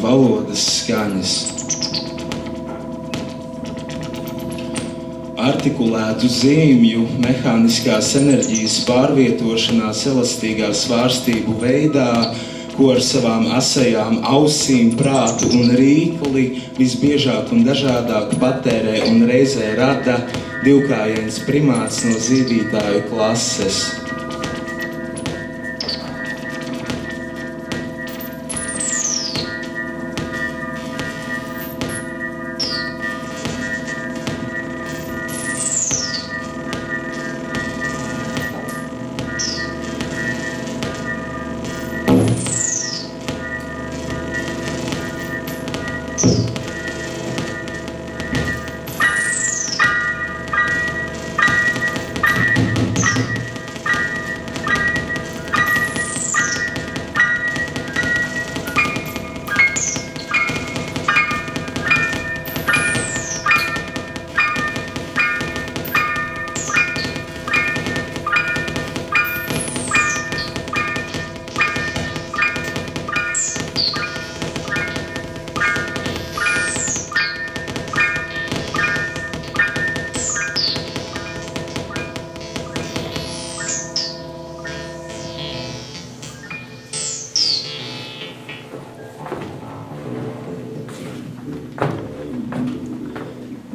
valodas skaņas. Artikulētu zīmju mehāniskās enerģijas pārvietošanās elastīgā svārstību veidā, ko ar savām asajām ausīm, prātu un rīkli visbiežāk un dažādāk patērē un reizē rada divkājains primāts no zīdītāju klases.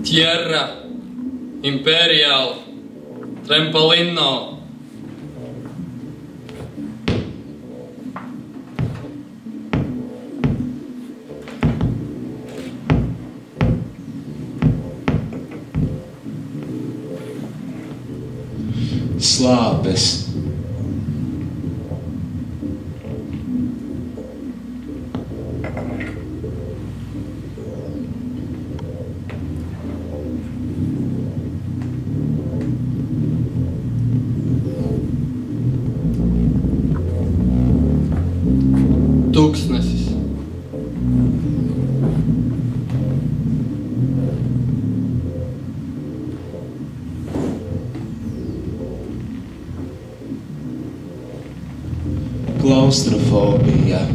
Tierra, Imperial, Trempolino. Slāpes. Tūkstnesis. Klaustrofobija.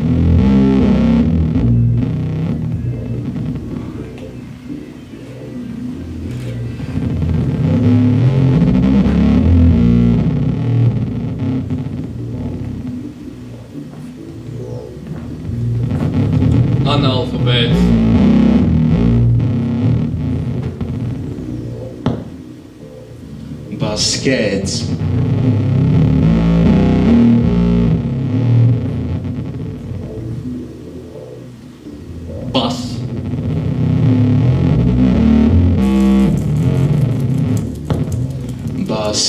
Analfabēts. Baskets. Bas. Bas.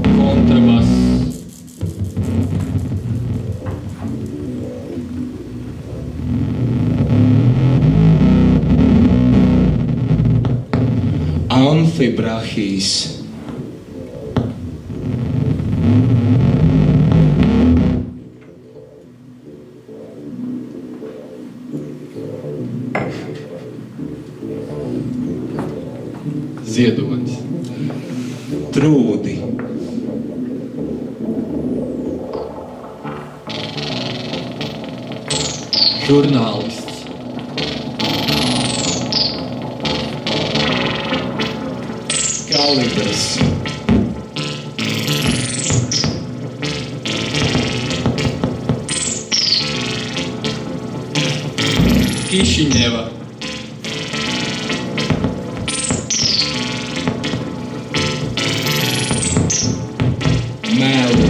Kontrabas. Amfibrahijas. Ziedonis. Trūdi. Žurnālists. Kalibrs. Kišiņeva. Melu.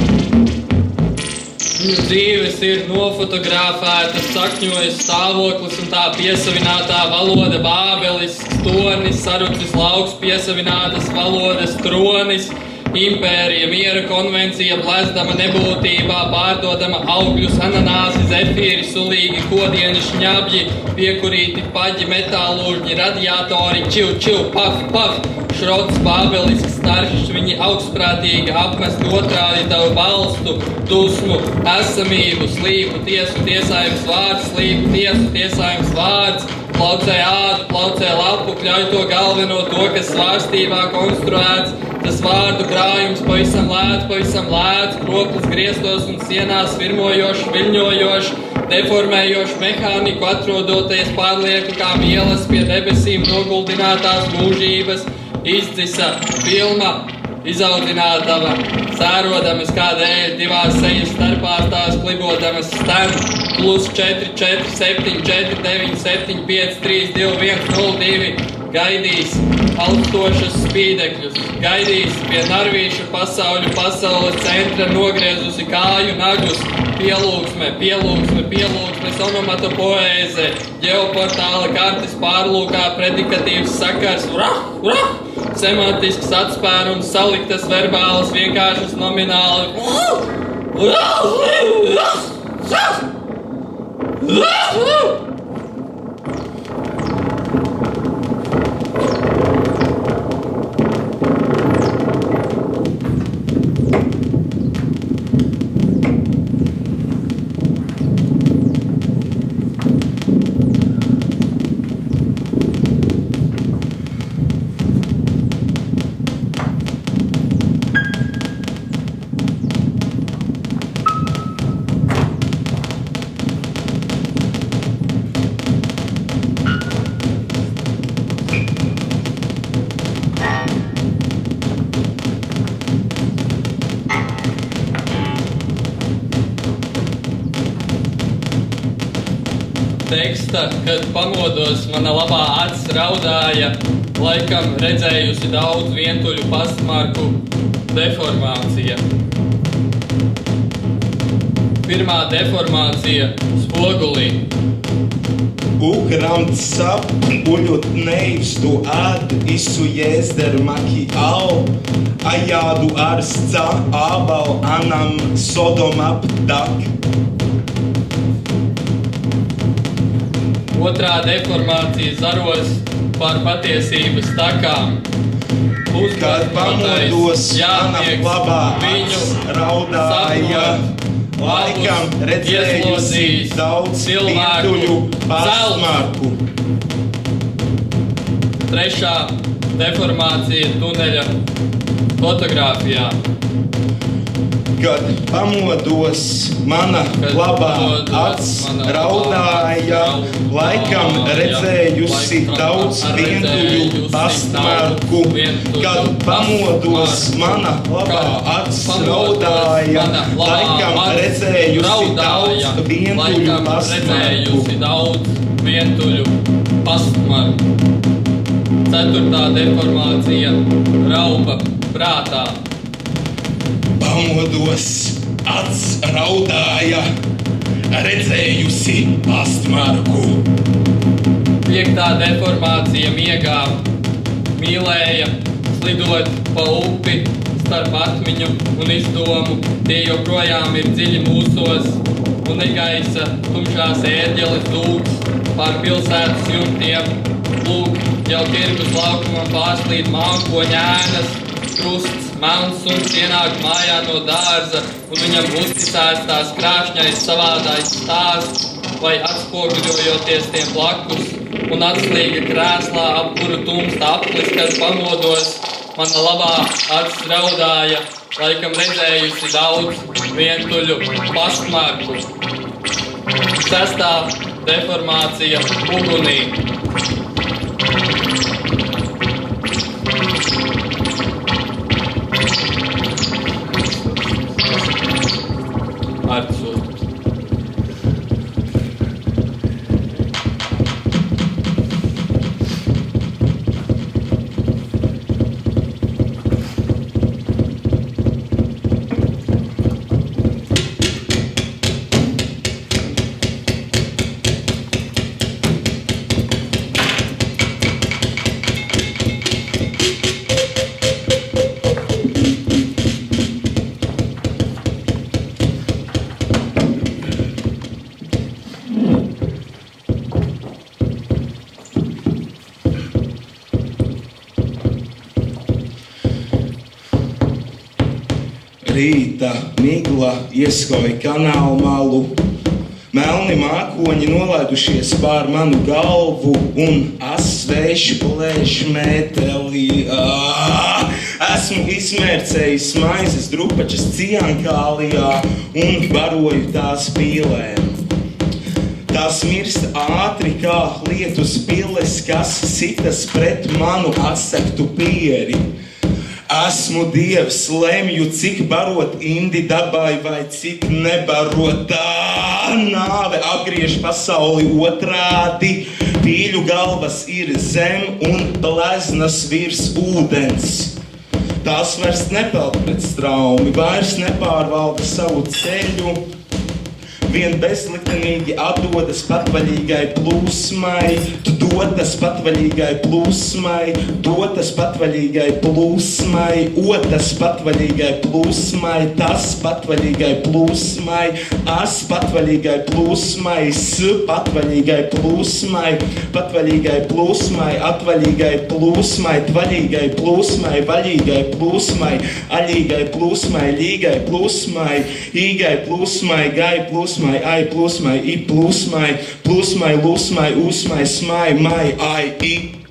Viņu dzīves ir nofotografētas, sakņojas stāvoklis un tā piesavinātā valoda bābelisks, tornis, sarucis lauks, piesavinātas valodas tronis, impērija, miera konvencija, blezdama nebūtībā, pārdodama augļus, ananāsi, zefīri, sulīgi, kodieni, šņabļi, piekurīti paģi, metālūžņi, radiatori, čiu, paf, šrots, bābelisks, staršs, viņi augstprātīgi apmest otrādi tavu balstu, dusmu, esamību, slīpu, tiesu, tiesājums vārds, slīpu, tiesu, tiesājums vārds, plaucē ādu, plaucē lapu, kļauj to galveno, to, kas svārstībā konstruēts, tas vārdu krājums Krājums pavisam lēts, kroplis griestos un sienās virmojošs, viļņojošs, deformējošs mehāniku atrodoties pārlieku kā mielas pie debesīm noguldinātās mūžības, izdzisa filma, izaudzinātava, sērodamas kādēļ divās sejas starpās tās klibodamas stem, +4 4 7 4 9 7 5 3 2 1 0 2, gaidīs augstošas spīdekļus, gaidīs pie Narvīša pasaules centra nogriezusi kāju nagus, pielūgsme, onomatopoēze, ģeoportāla kartes pārlūkā, predikatīvs sakars, semantisks atspērums, saliktas verbālas, vienkāršas nomināli. Teksta, kad pamodos, mana labā acis raudāja, laikam redzējusi daudz vientuļu pastmarku, deformācija. Pirmā deformācija spogulī. Ukramt sap, uļut neivs tu ad, isu jēzder maki au, ajādu arstā, ābal anam sodom apdak. Otrā deformācija zaros pār patiesības takām. Kad pamodos, mana labā acis raudāja, laikam redzējusi daudz vientuļu pastmarku. Trešā deformācija tuneļa fotogrāfijā. Kad pamodos, mana labā acis raudāja, laikam redzējusi daudz vientuļu pastmarku. Kad pamodos, mana labā acis raudāja, laikam redzējusi daudz vientuļu pastmarku. Ceturtā deformācija rauba prātā. Pamodos, acis raudāja, redzējusi pastmarku. Piektā deformācija miegā. Mīlēja slidot pa upi starp atmiņu un izdomu. Tie joprojām ir dziļi mūsos un negaisa tumšās ērģeles dūks pār pilsētas jumtiem. Lūk, jau tirgus laukumam pārslīd mākoņa ēnas, krusts, melns suns ienāk mājā no dārza, un viņam uzticēts tās krāšņais savādais stāsts, vai atspoguļojoties tiem blakus, un atslīga krēslā ap kuru tumsta aplis, kad pamodos, mana labā acis raudāja, laikam redzējusi daudz vientuļu pastmarku. Sestā deformācija ugunī. Rīta migla ieskoja kanālu malu, melni mākoņi nolaidušies pār manu galvu un asveiši plēš mētelī. Esmu izmērcējis maizes drupačas Ciankālijā un baroju tās pīlēm. Tās mirst ātri kā lietus piles, kas sitas pret manu atsektu pieri. Esmu Dievs, lemju, cik barot indi dabai vai cik nebarotā. Nāve apgriež pasauli otrādi, pīļu galvas ir zem un bleznas virs ūdens. Tās vairs nepeld pret straumi, vairs nepārvalda savu ceļu. Vien bezliktenīgi atdodas patvaļīgai plūsmai, tu dotas patvaļīgai plūsmai, dotas patvaļīgai plūsmai, otas patvaļīgai plūsmai, tas patvaļīgai plūsmai, as patvaļīgai plūsmai, s patvaļīgai plūsmai, patvaļīgai plūsmai, atvaļīgai plūsmai, tvaļīgai plūsmai, vaļīgai plūsmai, aļīgai plūsmai, līgai plūsmai, īgai plūsmai, gai plūsmai, ai plūsmai, i plūsmai, plūsmai, lūsmai, ūsmai, smai, mai, ai, i.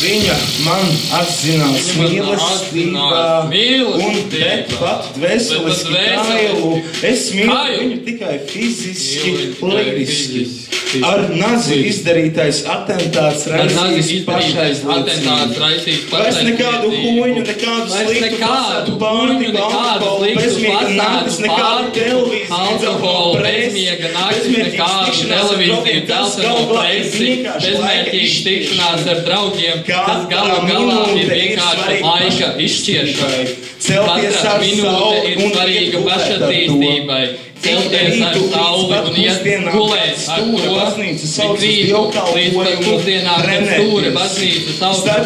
Viņa man atzinās mīlestībā, un bet pat dvēseliski kailu. Es mīlu viņu tikai fiziski, liriski. Ar nazi izdarītais atentāts raisīs pašaizliecību. Vairs nekādu huņu, nekādu sliktu pasātu pārtiku, alkoholu, bezmiega naktis, nekādu televīziju, alkoholu, bezmiega naktis, nekādu televīziju, dzelzceļu presi, bezmērķīgas tikšanās ar draugiem, kas galu galā ir vienkārši laika izšķiešana. Katra minūte ir svarīga pašattīstībai. Celties ar sauli un iet gulēt ar to ikvītu līdz pat pusdienām, kad stūra baznīca sauc dievkalpojumu, trenēties, taisīt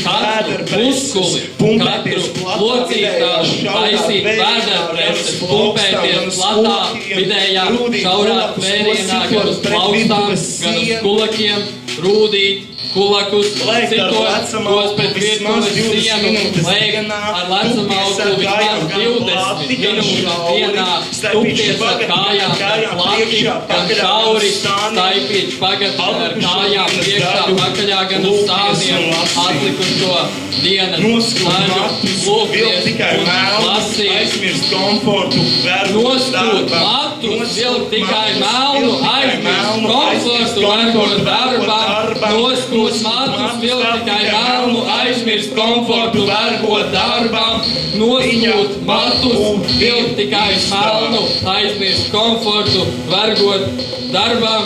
katru muskuli, katru locītāšu, taisīt vēderpreses, pumpēties platā, vidējā, šaurā tvērienā, gan uz plaustām, gan uz kulakiem, rūdīt, kulakus, citos, tos pret virtuves sienu, lēkt ar lecam augstu vismaz 20 minūtes dienā, tupties ar kājām gan plati, gan šauri, staipīt pagat ar kājām priekšā pakaļā, gan uz stāviem, atlikušo dienas snažu, lūgties un lasīt. Nostūt matus, vilkt tikai melnu, aizmirst komfortu, varbūt darbam, nostūt matus, vilkt tikai melnu, aizmirst komfortu, varbūt darbam, nostūt matus, vilkt tikai melnu, aizmirst komfortu, varbūt darbam.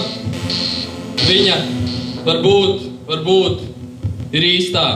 Viņa varbūt ir īstā.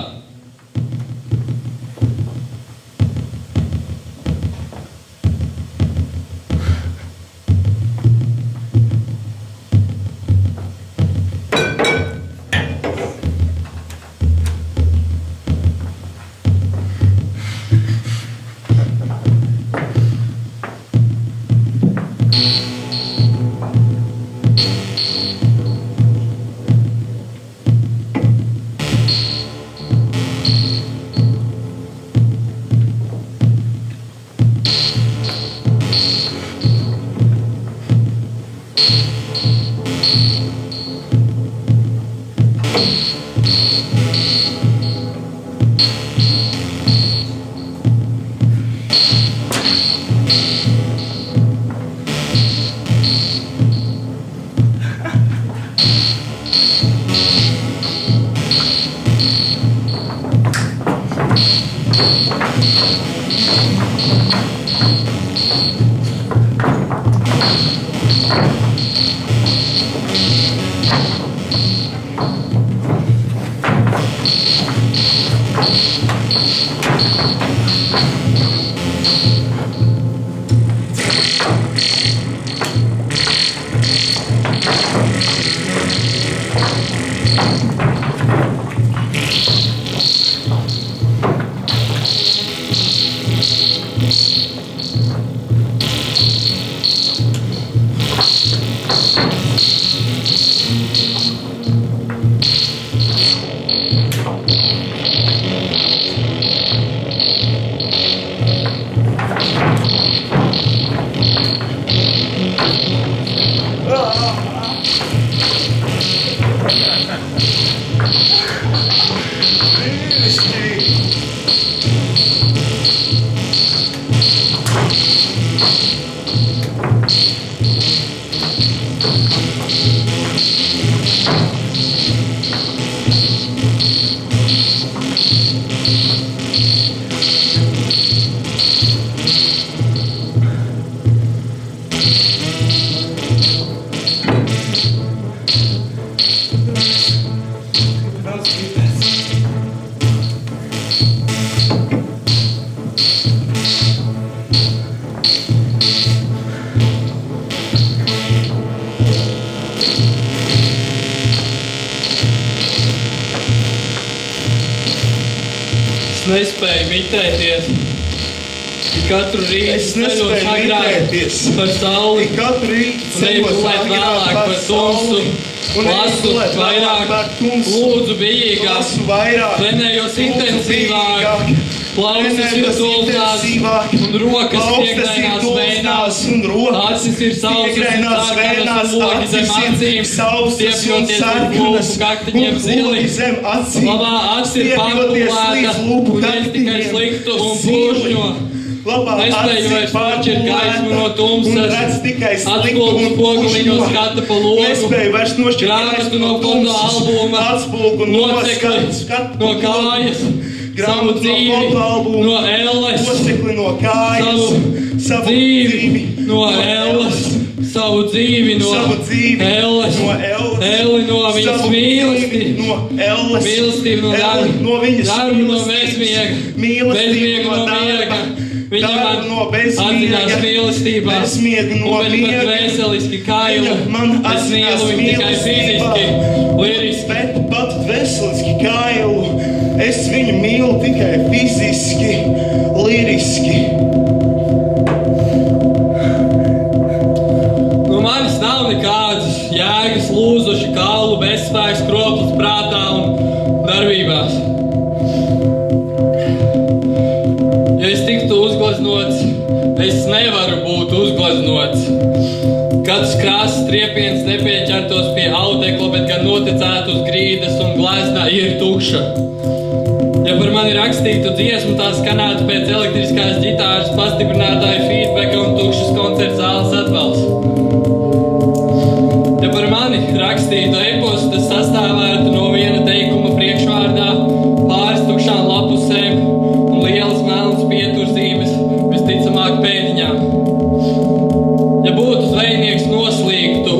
Nespēju mitēties. Katru rītu ceļot agrāk par sauli un neizgulēt vēlāk par tumsu. Lasu vairāk, lūdzu bijīgāk, trenējos intensīvāk, plausis ir tulpnās un rokas piekdainās vēnās. Acis ir sausas un sarkanas un logi zem acīm, stiepjoties ar lūpu kaktiņiem zili. Labā acis ir pārpulēta un es tikai sliktu un pūšņo. Nespēju vairs pāršķirt gaismu no tumsas, atspulgu spoguliņu skata pa logu, grāmatu no fotoalbuma, locekli no kājas, savu dzīvi no elles, savu dzīvi no elles, savu dzīvi no elles, elli no viņas mīlestību no darbu no bezmiega, bezmiega no miega. Viņa man atzinās mīlestībā, un viņa pat veseliski kailu. Es mīlu viņu tikai fiziski, liriski. Bet pat veseliski kailu. Es viņu mīlu tikai fiziski, liriski. No manis nav nekādas jēgas lūzuši kaulu, bezspēks, kroplis prātā un darbībās. Ja es tiktu uzgleznots, es nevaru būt uzgleznots. Katrs krāsas triepiens nepieķertos pie audekla, bet gan noticētu uz grīdas un glezna ir tukša. Ja par mani rakstītu dziesmu, tā skanētu pēc elektriskās ģitāras, pastiprinātāja feedbacka un tukšas koncerta zāles atbalsts. Ja par mani rakstītu epostu, tas sastāvētu no viena teikuma priekšvārdā, pāris tukšām lapusēm un lielas melnas pieturzīmes, visticamāk pēdiņām. Ja būtu zvejnieks noslīgtu,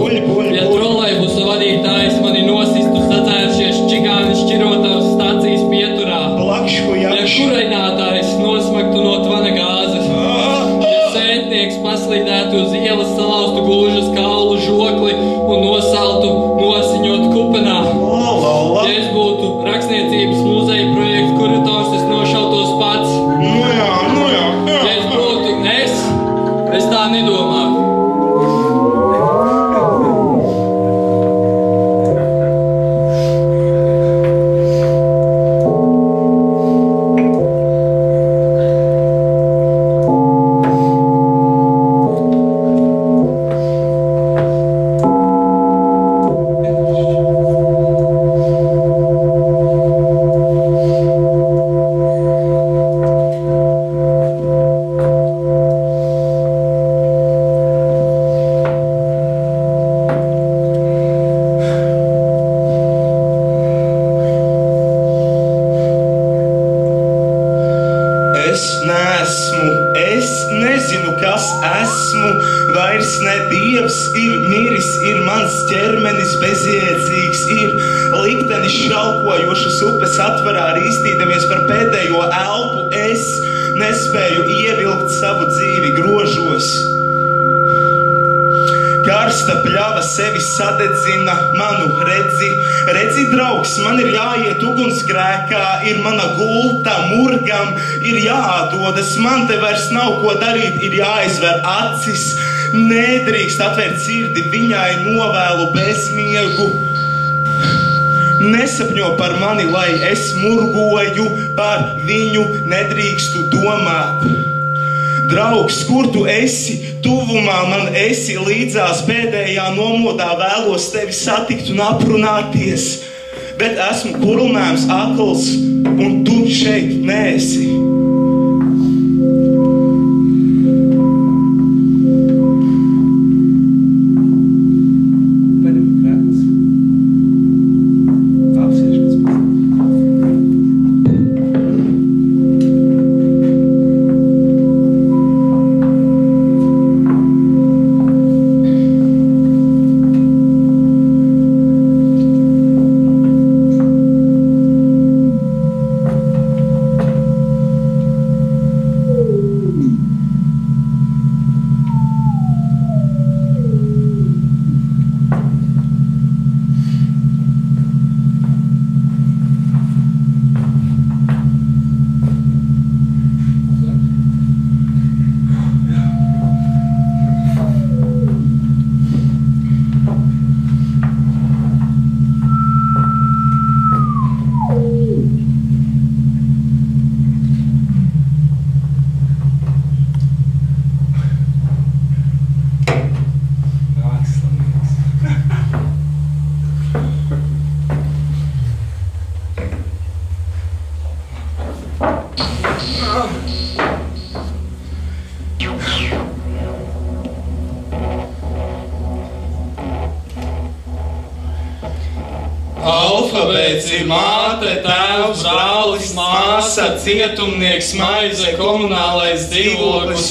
ja trolejbusa vadītājs mani nosistu sacērušies čigāni šķirotavas stacijas pieturā, ja kurinātājs nosmagtu no tvana gāzes, ja sētnieks paslīdētu uz ielas, salaustu glužas kaulu žokli un nosaltu nosiņot kupenā, ja es būtu rakstniecības muzeja projekta kurators, es nošautos pats. Ja es būtu es tā nedomātu. kas esmu, vairs ne dievs, ir miris, ir mans ķermenis bezjēdzīgs, ir liktenis šalkojošas upes atvarā rīstīdamies par pēdējo elpu, es nespēju ievilkt savu dzīvi grožos. Karsta pļava sevi sadedzina manu redzi, draugs, man ir jāiet ugunsgrēkā, ir mana gulta murgam, ir jādodas, man te vairs nav ko darīt, ir jāizver acis, nedrīkst atvērt sirdi, viņai novēlu bezmiegu. Nesapņo par mani, lai es murgoju, par viņu nedrīkstu domāt. Draugs, kur tu esi? Tuvumā man esi līdzās pēdējā nomodā, vēlos tevi satikt un aprunāties, bet esmu kurlnēms akls, un tu šeit neesi. Alfabēts ir māte, tēvs, brālis, māsa, cietumnieks, maize, komunālais dzīvoklis,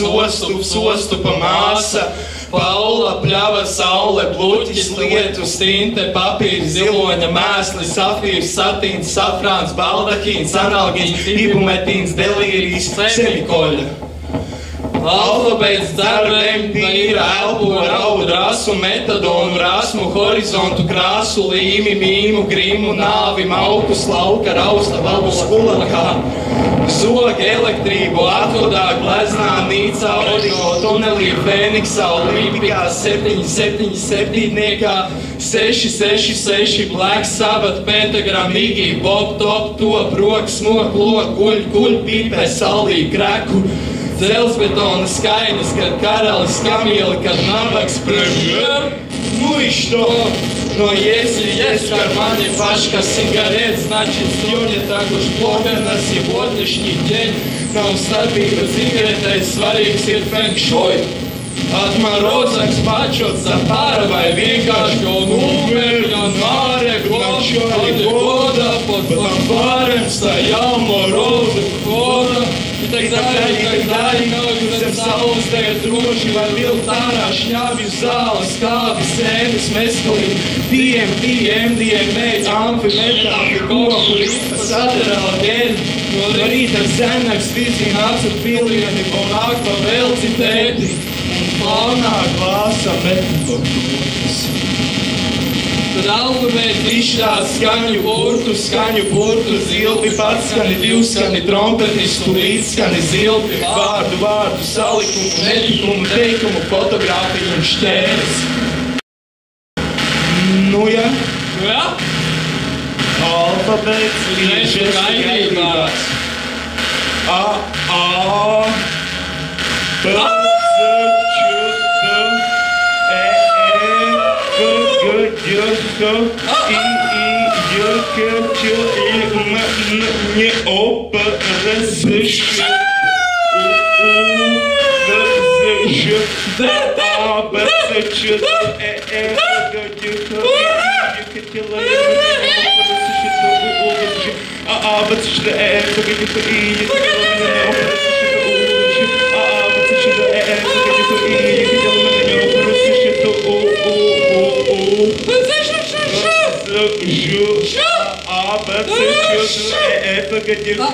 ostupa māsa, Paula, pļava, saule, bluķis, lietus, tinte, papīrs, ziloņa, mēslis, safīrs, satīns, safrāns, baldahīns, analgīns, ibumetīns, delīrijs, semikoļa. Alfabēts darbēm tīra, elpo, raudu, rasu, metadonu, rasmu, horizontu, krāsu, līmi, mīmu, grimu, nāvi, mauku, slauka, rausta, valu, skulakā, zoga, elektrību, atkodā, gleznā, nīcā, origo, tunelī, fēniksā, olimpikā, 777, 666, Black Sabbath, Pentagram, Iggy, Bob, Top, Top, Roks, Mok, Lok, Guļ, Pīpē, Salī, Kreku, Dzelzbetona skainis, kad karalis Kamila, kad nabaks premjer, ну и что? Но если есть в кармане пачка сигарет, значит все не так уж плохо на сегодняшний день. Nav starpība cigaretei, svarīgs ir feng-šuj. Отморозок спачот за пара vai vienkārši go numeri un māre года под фонфарем стоял морозы входа. И так далее, zem saules tagad droši vai vilkt ārā šņābi zāle, skābi, sēnes, meskalī, DMDMA, amfimetāfi, koku, ripa, sadarāla dēļ, no rīta zemnaks vizina acu pilieni, un akva velci tēti, un plānā glāsa metafortūras. Tad alfabēti izšķās skaņu burtu, zilpi, patskani, divskani, trompetistu, līdzskani, zilpi, vārdu, salikumu, nelikumu, teikumu, fotogrāfiju un šķērs. Nu ja? Alfabēts līdžies gaidībās. Гагарка,